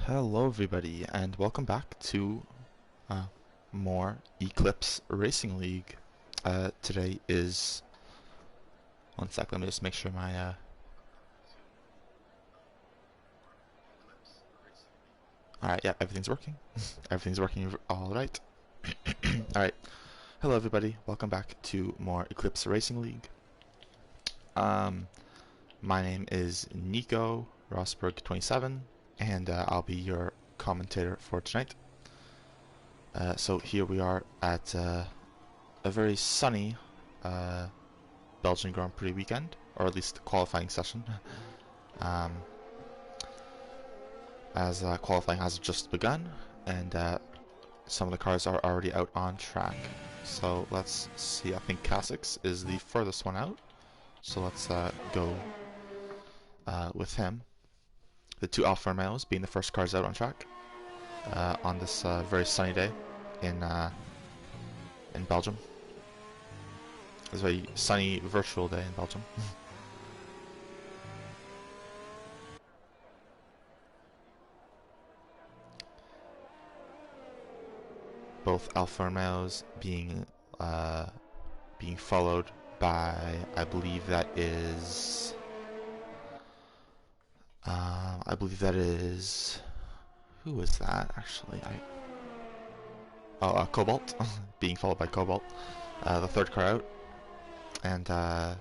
Hello everybody and welcome back to more Eclipse Racing League. Today is... One sec, let me just make sure my... Alright, yeah, everything's working. Everything's working alright. Alright, hello everybody, welcome back to more Eclipse Racing League. My name is Nico Rosberg27 and I'll be your commentator for tonight. So here we are at a very sunny Belgian Grand Prix weekend, or at least the qualifying session, as qualifying has just begun, and some of the cars are already out on track. So let's see, I think Kasich is the furthest one out, so let's go with him. The two Alfa Romeos being the first cars out on track on this very sunny day in Belgium. It's a very sunny virtual day in Belgium. Both Alfa Romeos being followed by, I believe that is who is that actually? Cobalt being followed by Cobalt, the third car out, and yeah.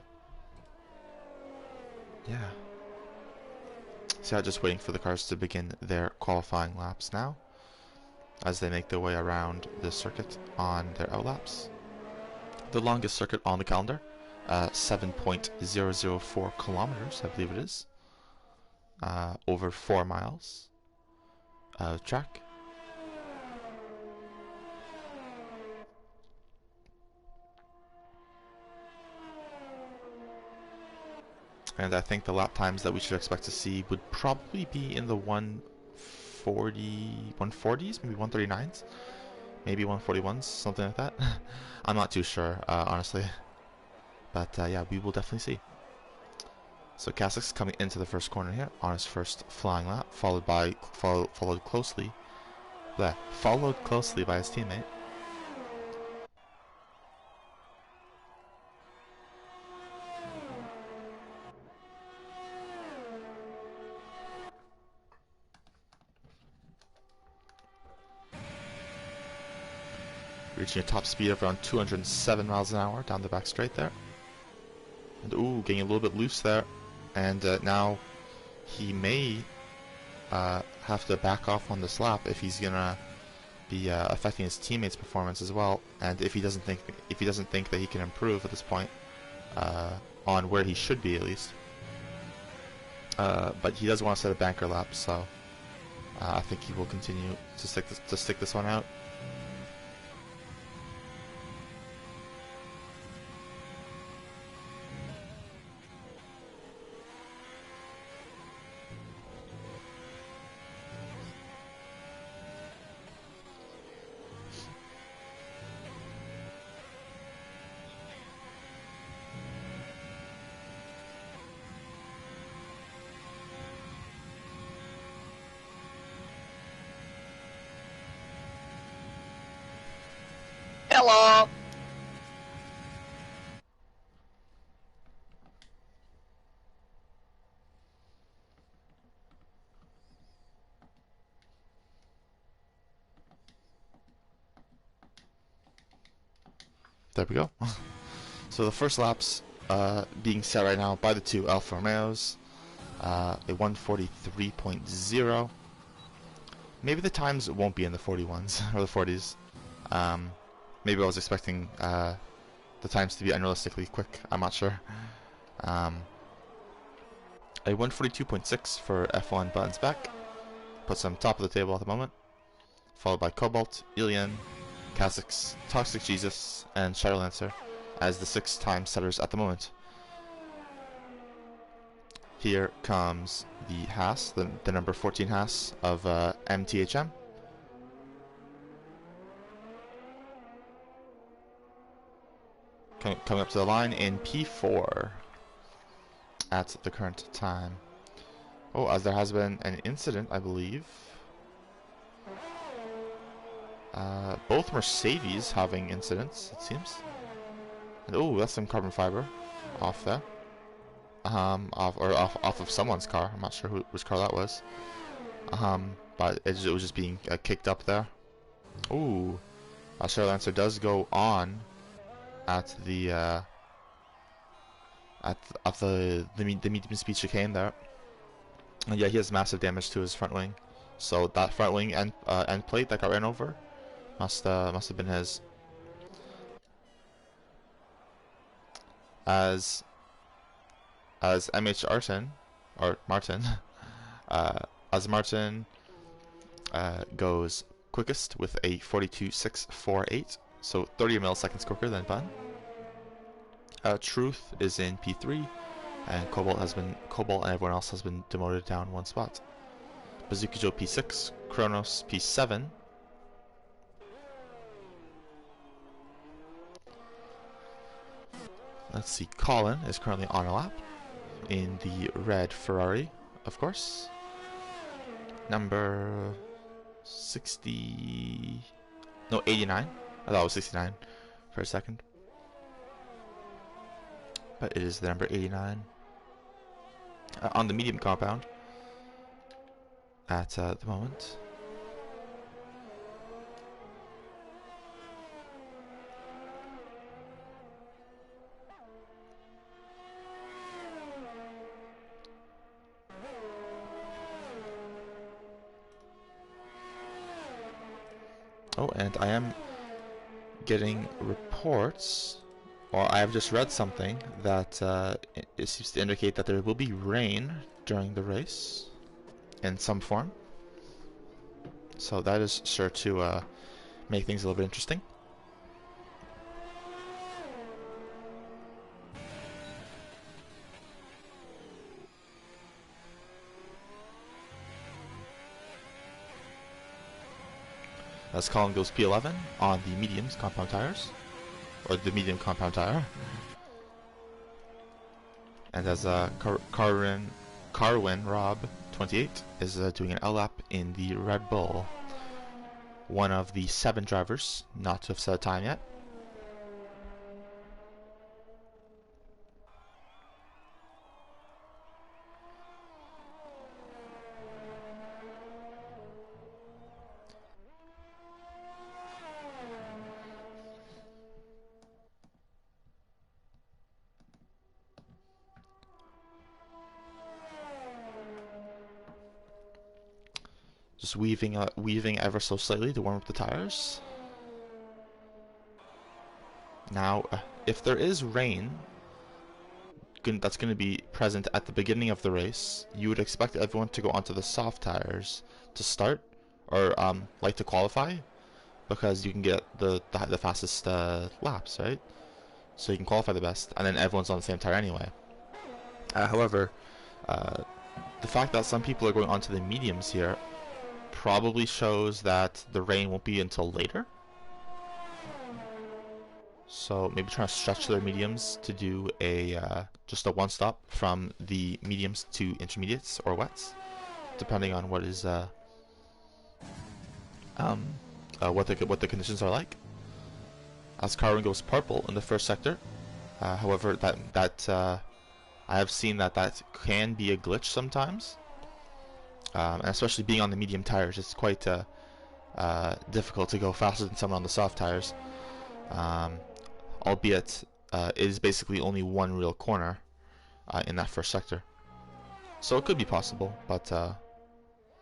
So just waiting for the cars to begin their qualifying laps now, as they make their way around the circuit on their outlaps. The longest circuit on the calendar, 7.004 kilometers, I believe it is, over 4 miles of track. And I think the lap times that we should expect to see would probably be in the 140s, maybe 139s, maybe 141s, something like that. I'm not too sure, honestly. But yeah, we will definitely see. So Kasich's coming into the first corner here on his first flying lap, followed closely by his teammate. Reaching a top speed of around 207 miles an hour down the back straight there. And ooh, getting a little bit loose there. And now he may have to back off on this lap if he's gonna be affecting his teammates' performance as well. And if he doesn't think that he can improve at this point on where he should be at least. But he does want to set a banker lap, so I think he will continue to stick this one out. Hello! There we go. So the first laps being set right now by the two Alfa Romeos, a 143.0. Maybe the times won't be in the 41s or the 40s. Maybe I was expecting the times to be unrealistically quick. I'm not sure. A 142.6 for F1 buttons back. Puts him top of the table at the moment. Followed by Cobalt, Ilian, Kasich, Toxic Jesus, and Shadowlancer as the 6-time setters at the moment. Here comes the Haas, the number 14 Haas of MTHM. Coming up to the line in P4 at the current time. Oh, as there has been an incident, I believe, Both Mercedes having incidents, it seems. And, oh, that's some carbon fiber off there. Off of someone's car. I'm not sure which car that was. But it was just being kicked up there. Ooh, Share Lancer does go on at the medium speed chicane there. And yeah, he has massive damage to his front wing. So that front wing end plate that got ran over must have been his. As MH Martin as Martin goes quickest with a 42.648, so 30 milliseconds quicker than Bun. Truth is in P3, and Cobalt and everyone else has been demoted down one spot. Bazooka Joe P6, Kronos P7. Let's see, Colin is currently on a lap in the red Ferrari, of course. Number 60... no, 89. I thought it was 69 for a second. But it is the number 89. On the medium compound at the moment. Oh, and I am getting reports, or I have just read something that it seems to indicate that there will be rain during the race in some form. So that is sure to make things a little bit interesting. As Colin goes P11 on the mediums compound tires, or the medium compound tire, and as Carwin Rob 28 is doing an L lap in the Red Bull, one of the 7 drivers not to have set a time yet. Just weaving ever so slightly to warm up the tires. Now, if there is rain that's going to be present at the beginning of the race, you would expect everyone to go onto the soft tires to start, or like to qualify, because you can get the fastest laps, right? So you can qualify the best, and then everyone's on the same tire anyway. However, the fact that some people are going onto the mediums here probably shows that the rain won't be until later. So maybe trying to stretch their mediums to do a just a one stop from the mediums to intermediates or wets, depending on what is what the conditions are like. As Carwin goes purple in the first sector, however that I have seen that can be a glitch sometimes. And especially being on the medium tires, it's quite difficult to go faster than someone on the soft tires. Albeit it is basically only one real corner in that first sector. So it could be possible, but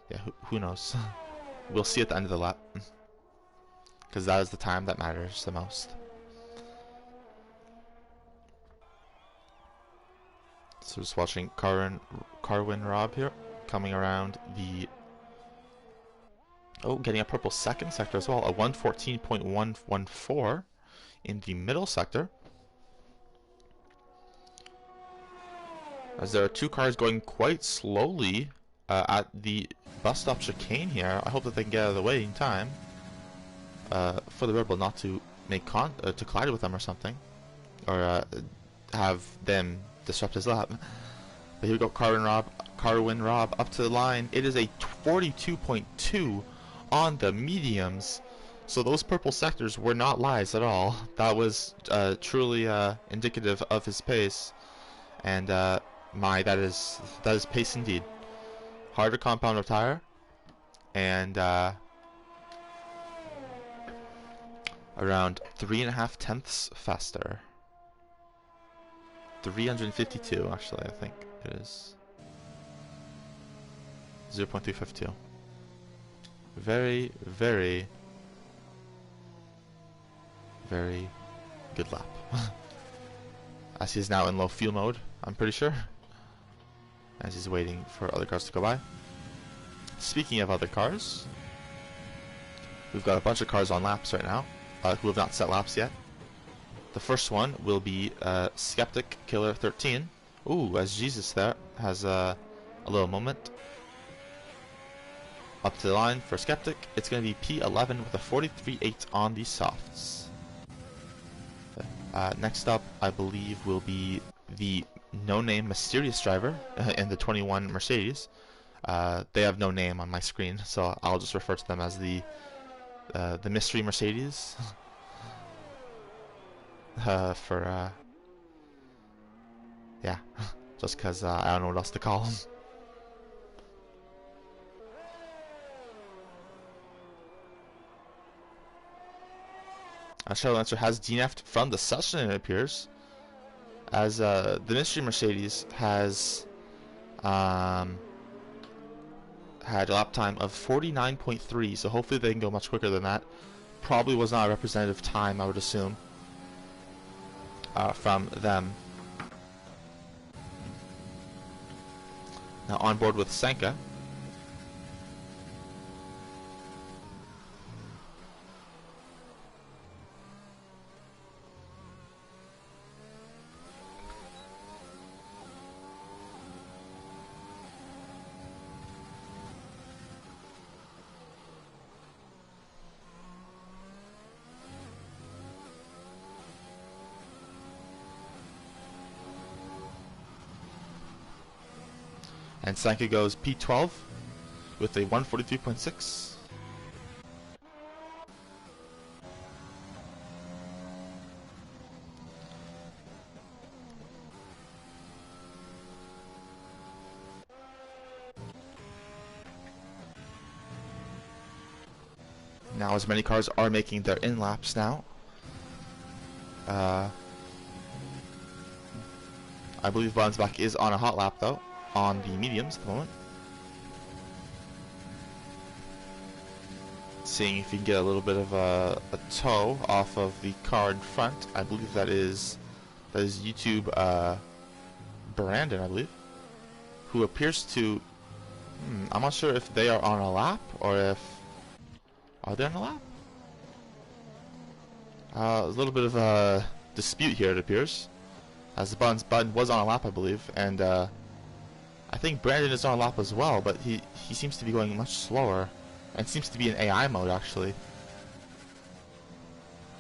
yeah, who knows? We'll see at the end of the lap. Because that is the time that matters the most. So just watching Carwin Rob here, coming around the... oh, getting a purple second sector as well, a 114.114 in the middle sector. As there are 2 cars going quite slowly at the bus stop chicane here. I hope that they can get out of the way in time for the Red Bull not to make to collide with them or something, or have them disrupt his lap. But here we go, Carwin Rob up to the line. It is a 42.2 on the mediums. So those purple sectors were not lies at all. That was truly indicative of his pace, and that is pace indeed. Harder compound of tire, and around 3.5 tenths faster. 352 actually, I think it is. 0.352. Very, very, very good lap. As he's now in low fuel mode, I'm pretty sure. As he's waiting for other cars to go by. Speaking of other cars, we've got a bunch of cars on laps right now who have not set laps yet. The first one will be Skeptic Killer 13. Ooh, as Jesus there has a little moment. Up to the line for Skeptic, it's going to be P11 with a 43.8 on the softs. Next up, I believe, will be the no-name mysterious driver in the 21 Mercedes. They have no name on my screen, so I'll just refer to them as the mystery Mercedes. Yeah, just because I don't know what else to call them. Shadow Lancer has DNF'd from the session, it appears, as the mystery Mercedes has had a lap time of 49.3, so hopefully they can go much quicker than that. Probably was not a representative time, I would assume, from them. Now on board with Senka. And Senka goes P12 with a 143.6. Now as many cars are making their in-laps now. I believe Bonsbach is on a hot lap though, on the mediums at the moment. Seeing if he can get a little bit of a toe off of the car in front. I believe that is YouTube Brandon, I believe, who appears to. I'm not sure if they are on a lap or if are they on a lap. A little bit of a dispute here, it appears, as the button was on a lap, I believe, and I think Brandon is on a lap as well, but he seems to be going much slower, and seems to be in AI mode actually.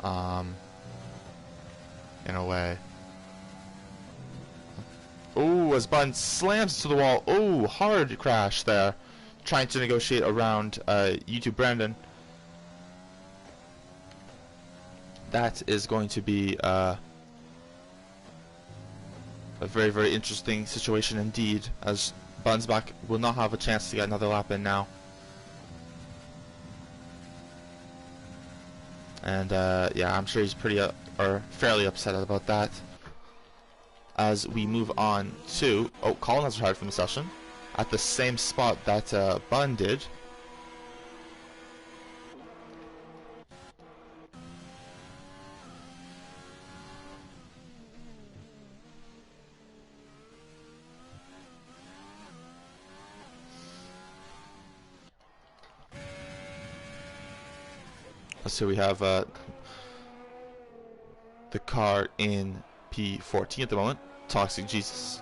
In a way. Oh, as Bun slams to the wall. Oh, hard crash there, trying to negotiate around YouTube Brandon. That is going to be a very, very interesting situation indeed, as Bunsbach will not have a chance to get another lap in now. And yeah, I'm sure he's pretty or fairly upset about that. As we move on to Colin has retired from the session at the same spot that Bun did. So we have the car in P14 at the moment, Toxic Jesus,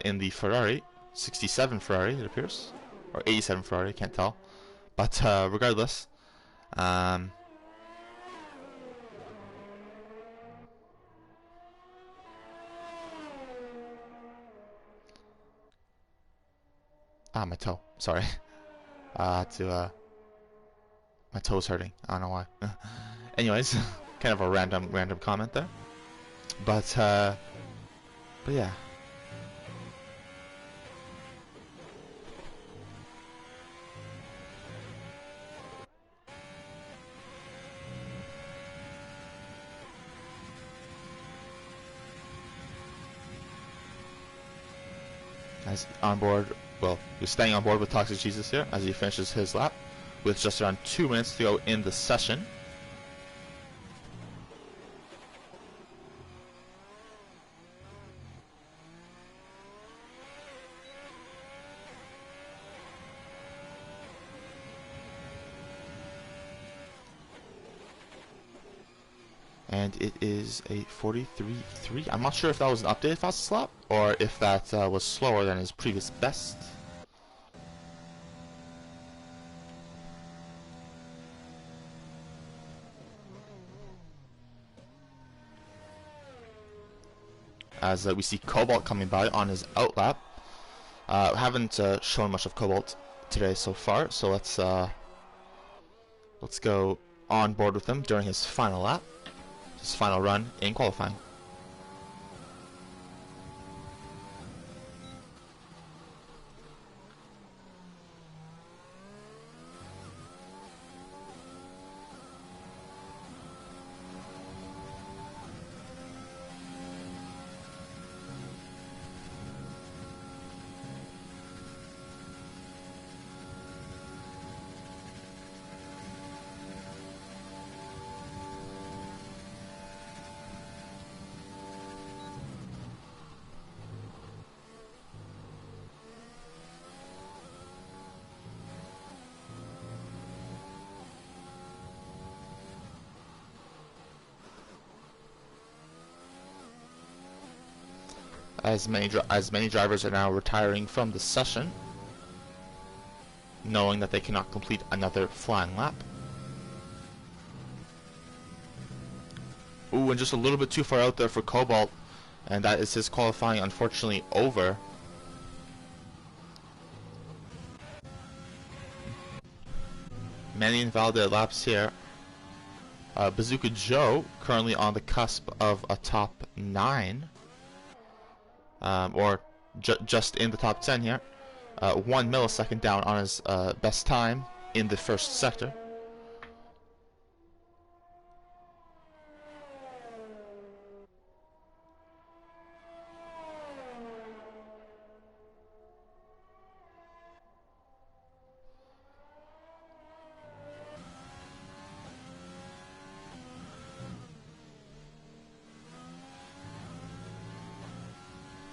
in the Ferrari, 67 Ferrari it appears, or 87 Ferrari, can't tell, but regardless, my toe, sorry, to My toe's hurting. I don't know why. Anyways, kind of a random comment there. But yeah. As on board, well, he's staying on board with Toxic Jesus here as he finishes his lap with just around 2 minutes to go in the session. And it is a 43.3. I'm not sure if that was an updated fastest lap or if that was slower than his previous best. As we see Cobalt coming by on his out lap. Haven't shown much of Cobalt today so far, so let's go on board with him during his final lap. His final run in qualifying. As many drivers are now retiring from the session, knowing that they cannot complete another flying lap. Ooh, and just a little bit too far out there for Cobalt, and that is his qualifying unfortunately over. Many invalidated laps here. Bazooka Joe currently on the cusp of a top 9. Or just in the top 10 here. 1 millisecond down on his best time in the first sector.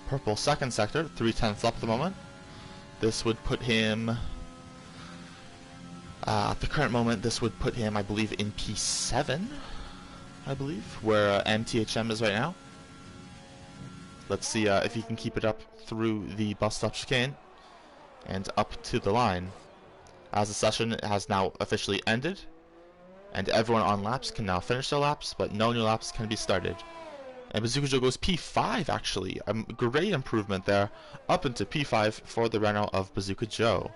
Purple second sector, 3/10 up at the moment. This would put him, at the current moment, this would put him, I believe, in P7, I believe, where MTHM is right now. Let's see if he can keep it up through the bus stop chicane and up to the line. As the session has now officially ended, and everyone on laps can now finish their laps, but no new laps can be started. And Bazooka Joe goes P5, actually. A great improvement there, up into P5 for the Renault of Bazooka Joe.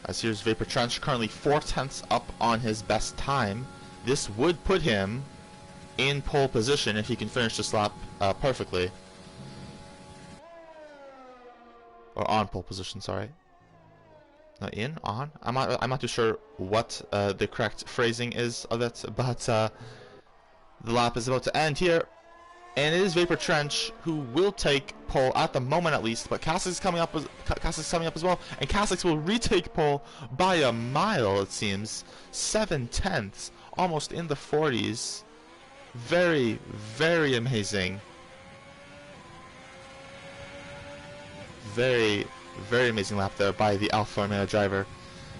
As here's Vapor Trench, currently 4/10 up on his best time. This would put him in pole position if he can finish this lap perfectly. Or on pole position, sorry. Not in, on. I'm not too sure what the correct phrasing is of it, but the lap is about to end here, and it is Vapor Trench who will take pole at the moment at least. But Cassix is coming up as well, and Cassix will retake pole by a mile. It seems 7/10, almost in the 40s. Very, very amazing. Very, very amazing lap there by the Alfa Romeo driver.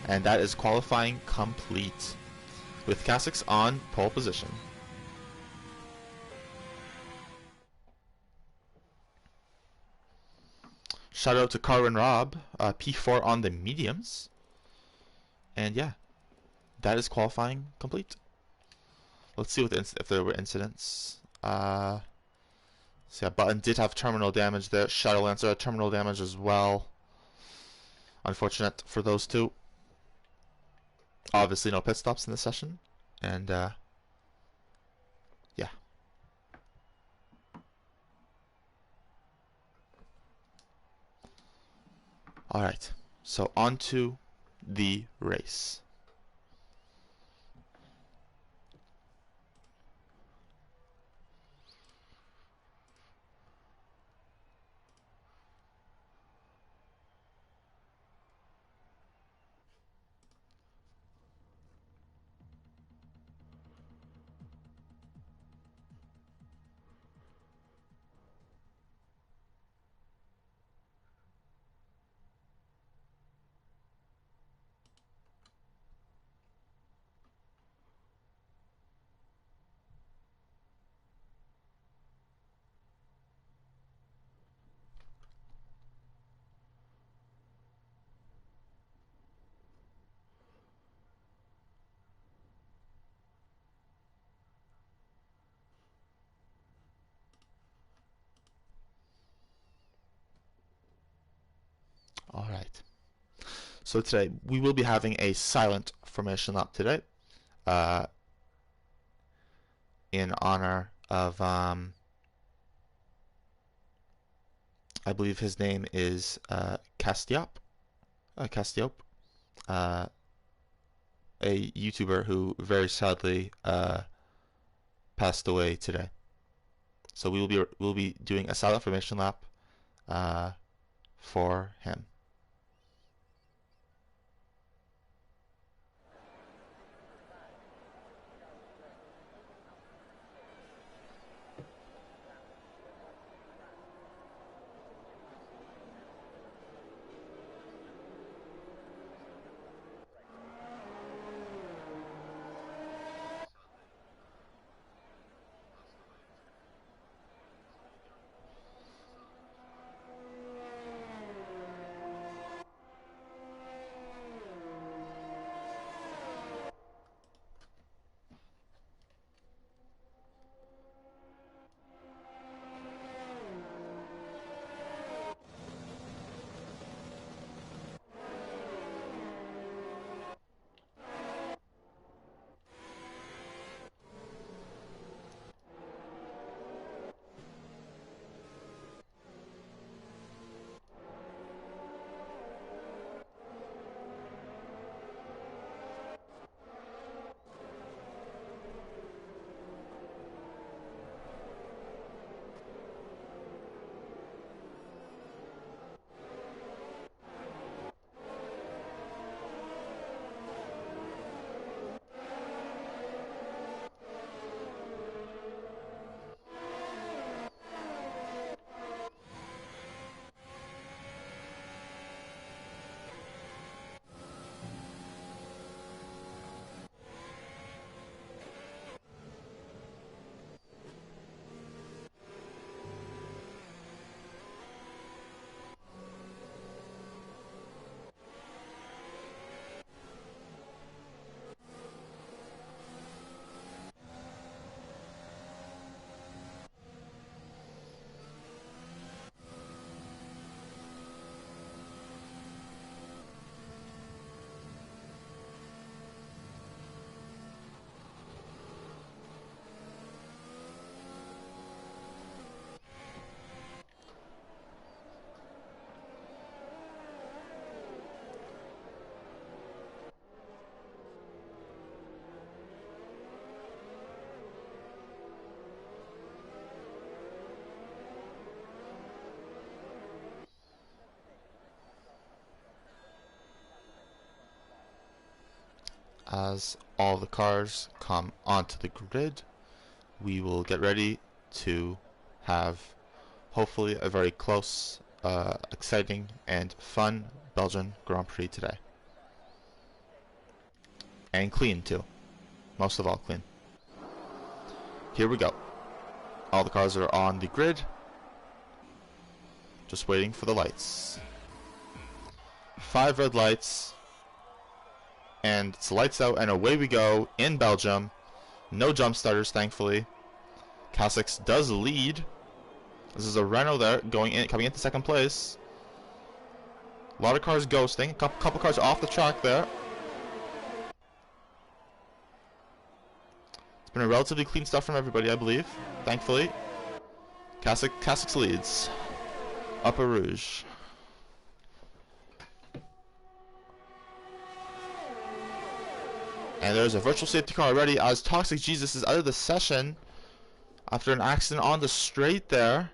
And that is qualifying complete, with Cassix on pole position. Shout out to Carwin Rob, P4 on the mediums. And yeah, that is qualifying complete. Let's see what if there were incidents. So yeah, Button did have terminal damage there. Shadowlancer had terminal damage as well. Unfortunate for those two. Obviously no pit stops in this session. And yeah. Alright, so on to the race. Alright. So today we will be having a silent formation lap today. In honor of I believe his name is Castiop, a YouTuber who very sadly passed away today. So we'll be doing a silent formation lap for him. As all the cars come onto the grid, we will get ready to have hopefully a very close, exciting, and fun Belgian Grand Prix today. And clean too. Most of all clean. Here we go. All the cars are on the grid. Just waiting for the lights. 5 red lights. and it's lights out, and away we go in Belgium. No jump starters, thankfully. Casix does lead. This is a Renault there, coming into second place. A lot of cars ghosting. A couple cars off the track there. It's been a relatively clean stuff from everybody, I believe. Thankfully. Casix leads. Upper Rouge. And there's a virtual safety car already as Toxic Jesus is out of the session after an accident on the straight there.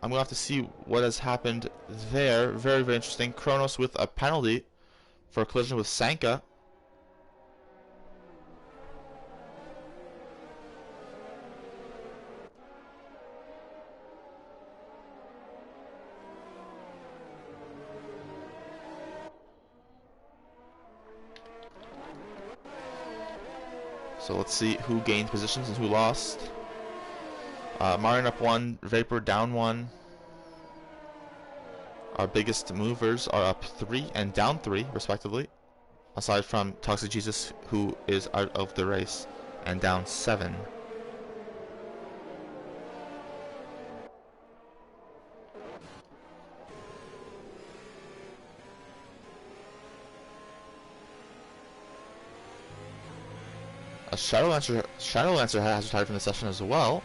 I'm going to have to see what has happened there. Very, very interesting. Kronos with a penalty for a collision with Sanka. So let's see who gained positions and who lost. Marion up 1, Vapor down 1. Our biggest movers are up 3 and down 3, respectively. Aside from Toxic Jesus, who is out of the race and down 7. Shadow Lancer has retired from the session as well.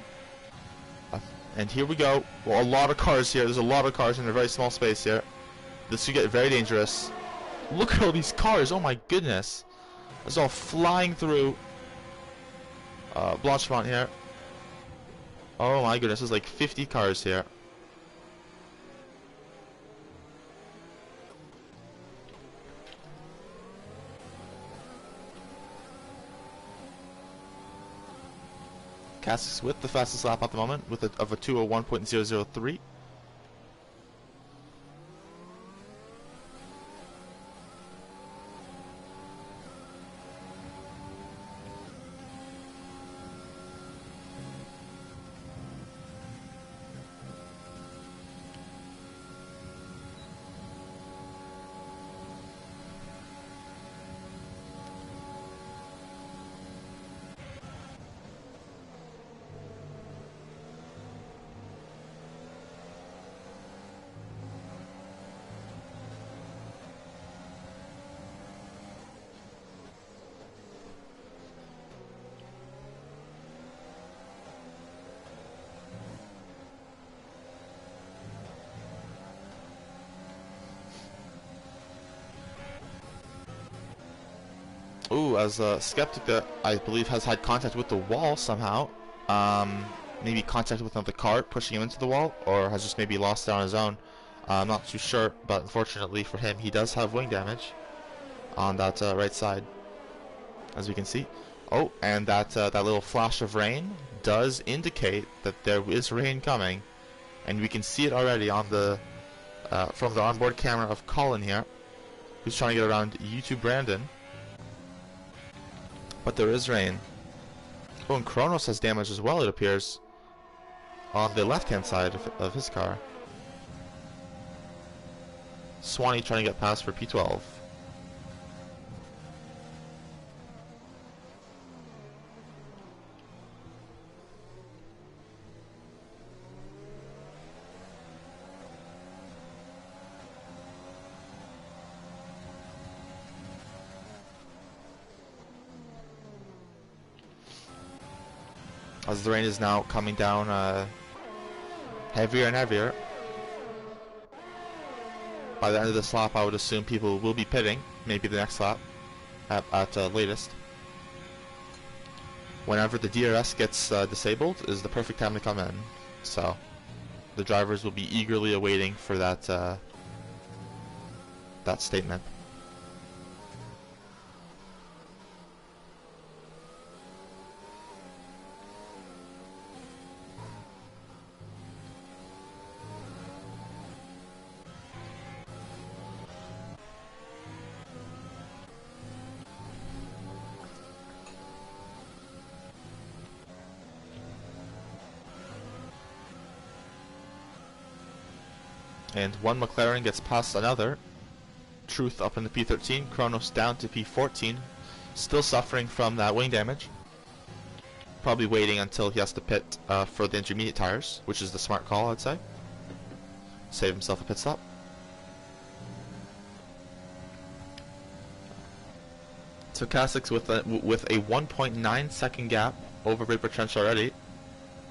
And here we go. Well, a lot of cars here. There's a lot of cars in a very small space here. This could get very dangerous. Look at all these cars. Oh my goodness. It's all flying through Blanchemont here. Oh my goodness. There's like 50 cars here. Cassis with the fastest lap at the moment, with a 2:01.003. Ooh, as a Skeptic that I believe has had contact with the wall somehow. Maybe contact with another car pushing him into the wall, or has just maybe lost it on his own. I'm not too sure, but unfortunately for him, he does have wing damage on that right side, as we can see. Oh, and that little flash of rain does indicate that there is rain coming, and we can see it already on the from the onboard camera of Colin here, who's trying to get around YouTube Brandon. But there is rain. Oh, and Kronos has damage as well, it appears, on the left-hand side of his car. Swanee trying to get past for P12. As the rain is now coming down heavier and heavier. By the end of this lap, I would assume people will be pitting, maybe the next lap at latest. Whenever the DRS gets disabled is the perfect time to come in. So the drivers will be eagerly awaiting for that that statement. And one McLaren gets past another, Truth up in the P13, Kronos down to P14, still suffering from that wing damage. Probably waiting until he has to pit for the intermediate tires, which is the smart call, I'd say. Save himself a pit stop. So Kasich with a 1.9 second gap over Vapor Trench already,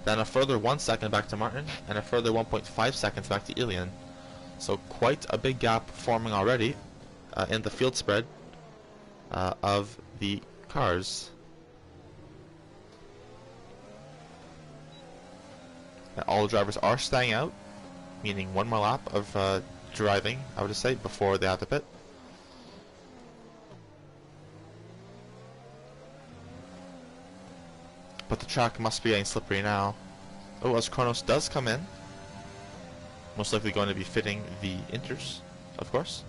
then a further 1 second back to Martin, and a further 1.5 seconds back to Ilian. So quite a big gap forming already in the field spread of the cars. And all the drivers are staying out, meaning one more lap of driving, I would say, before they have to pit. But the track must be getting slippery now. Oh, as Kronos does come in, most likely going to be fitting the inters, of course.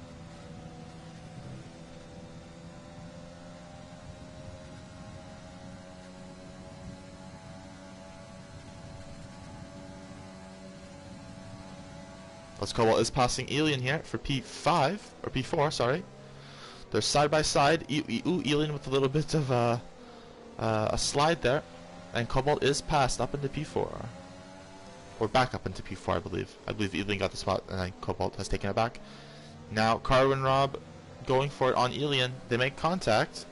Let's Cobalt is passing Ilian here for P5, or P4, sorry. They're side by side. Ilian with a little bit of a slide there. And Cobalt is passed up into P4. Or back up into P4, I believe. I believe Ilian got the spot and then Cobalt has taken it back. Now Carwin Rob going for it on Ilian. They make contact.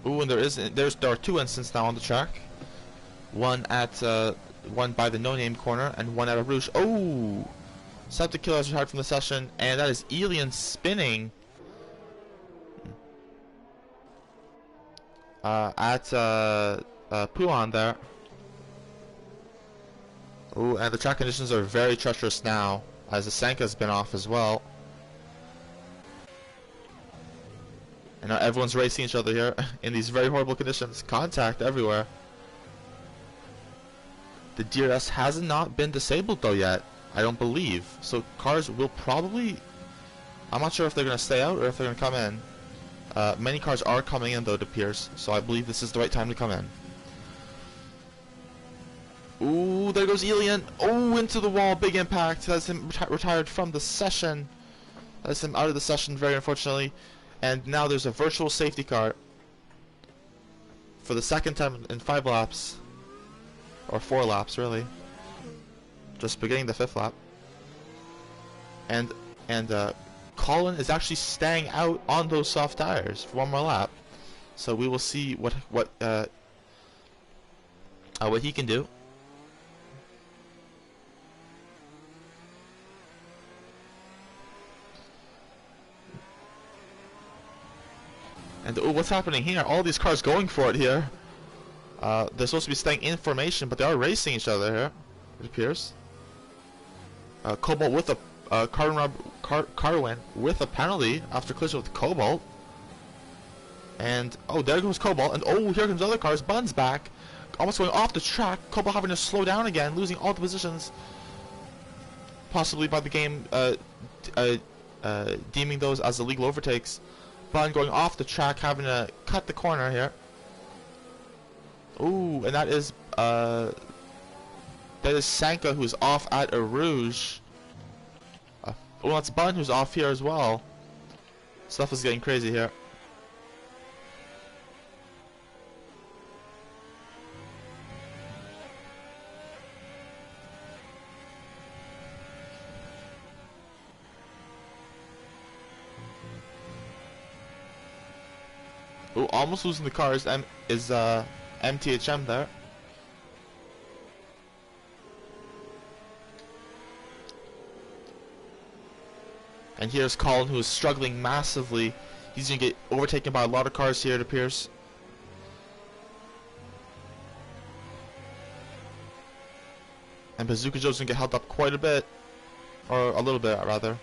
Ooh, and there are two incidents now on the track. One by the no-name corner and one at a Rouge. Oh! Septic Killer has retired from the session, and that is Ilian spinning at Puan there. Ooh, and the track conditions are very treacherous now, as the Sanka's been off as well. And now everyone's racing each other here in these very horrible conditions. Contact everywhere. The DRS has not been disabled though yet, I don't believe. So cars will probably... I'm not sure if they're going to stay out or if they're going to come in. Many cars are coming in though, it appears. So I believe this is the right time to come in. Ooh, there goes Ilian. Oh, into the wall. Big impact. That's him retired from the session. That's him out of the session, very unfortunately. And now there's a virtual safety car for the second time in 5 laps. Or 4 laps, really. Just beginning the 5th lap. And Colin is actually staying out on those soft tires for one more lap. So we will see what he can do. And oh, what's happening here? All these cars going for it here. They're supposed to be staying in formation, but they are racing each other here, it appears. Cobalt with a Carwin with a penalty after collision with Cobalt. And oh, there goes Cobalt, and oh, here comes other cars. Bun's back, almost going off the track. Cobalt having to slow down again, losing all the positions, possibly by the game deeming those as illegal overtakes. Bun going off the track, having to cut the corner here. Ooh, and that is Sanka, who's off at a Rouge. Oh, that's Bun who's off here as well. Stuff is getting crazy here. Ooh, almost losing the car is MTHM there. And here's Colin, who is struggling massively. He's going to get overtaken by a lot of cars here, it appears. And Bazooka Joe's going to get held up quite a bit. Or a little bit, rather.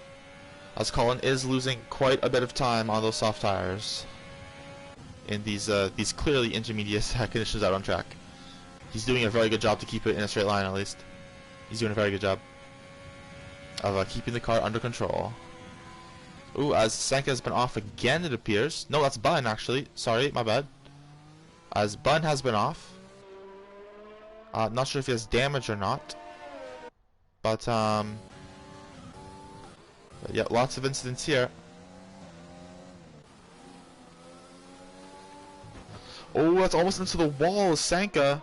As Colin is losing quite a bit of time on those soft tires. In these clearly intermediate conditions out on track. He's doing a very good job to keep it in a straight line, at least. He's doing a very good job of keeping the car under control. Ooh, as Sanka has been off again, it appears. No, that's Bun, actually. Sorry, my bad. As Bun has been off. Not sure if he has damage or not. But yeah, lots of incidents here. Oh, that's almost into the wall. Sanka,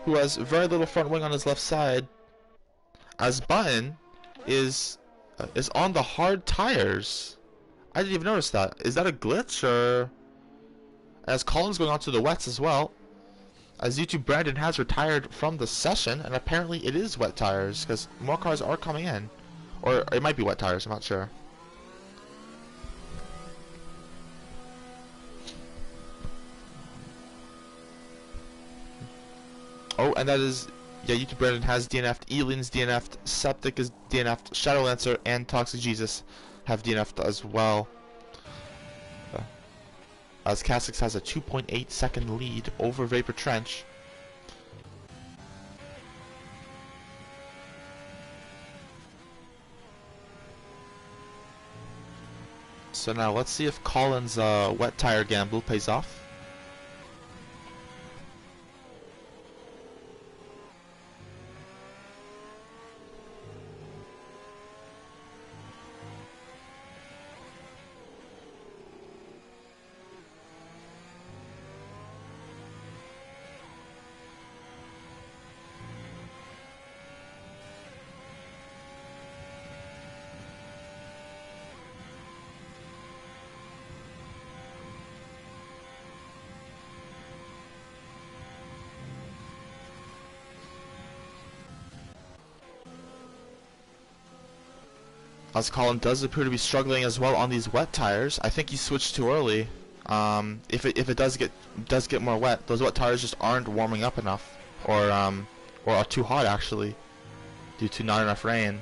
who has very little front wing on his left side, as Button is on the hard tires. I didn't even notice that. Is that a glitch, or as Colin's going on to the wets as well? As YouTube Brandon has retired from the session, and apparently it is wet tires because more cars are coming in, or it might be wet tires. I'm not sure. Oh, and that is, yeah, YouTube Brandon has DNF'd, Elin's DNF'd, Septic is DNF'd, Shadowlancer and Toxic Jesus have DNF'd as well. As Cassix has a 2.8 second lead over Vapor Trench. So now let's see if Colin's wet tire gamble pays off. As Colin does appear to be struggling as well on these wet tires. I think he switched too early. If it does get more wet, those wet tires just aren't warming up enough, or are too hot actually, due to not enough rain.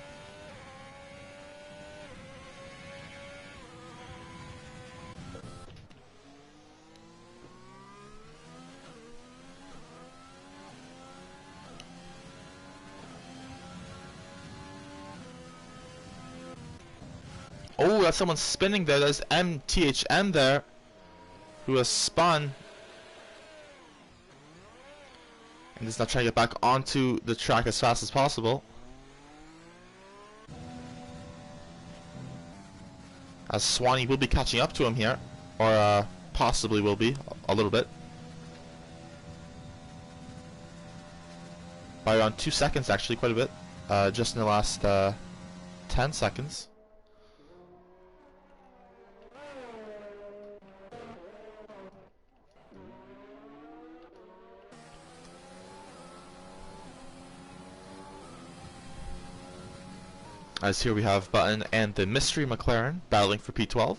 Oh, that's someone spinning there. There's MTHM there, who has spun and is now trying to get back onto the track as fast as possible. As Swanee will be catching up to him here, or possibly will be a little bit, by around 2 seconds actually, quite a bit, just in the last 10 seconds. As here we have Button and the Mystery McLaren battling for P12.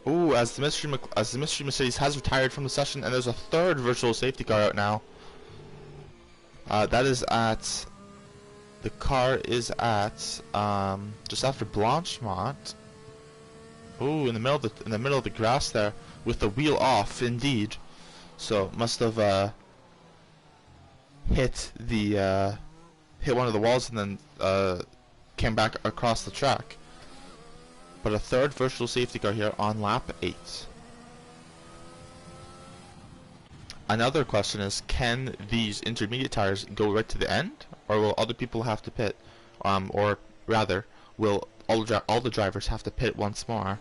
Ooh, as the Mystery Mercedes has retired from the session, and there's a third virtual safety car out now. That is at The car is at just after Blanchemont. Oh, in the middle of the grass there, with the wheel off, indeed. So must have hit one of the walls and then came back across the track. But a third virtual safety car here on lap 8. Another question is, can these intermediate tires go right to the end, or will other people have to pit? Or rather, will all the drivers have to pit once more?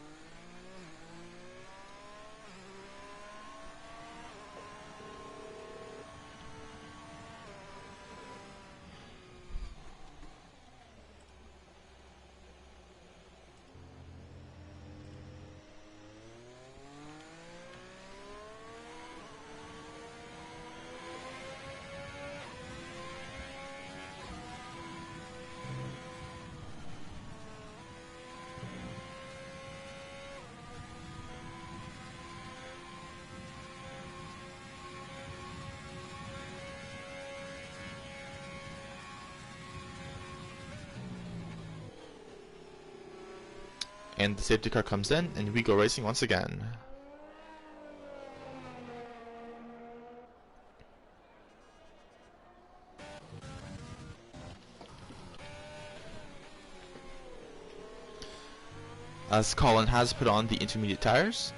And the safety car comes in, and we go racing once again. As Colin has put on the intermediate tires,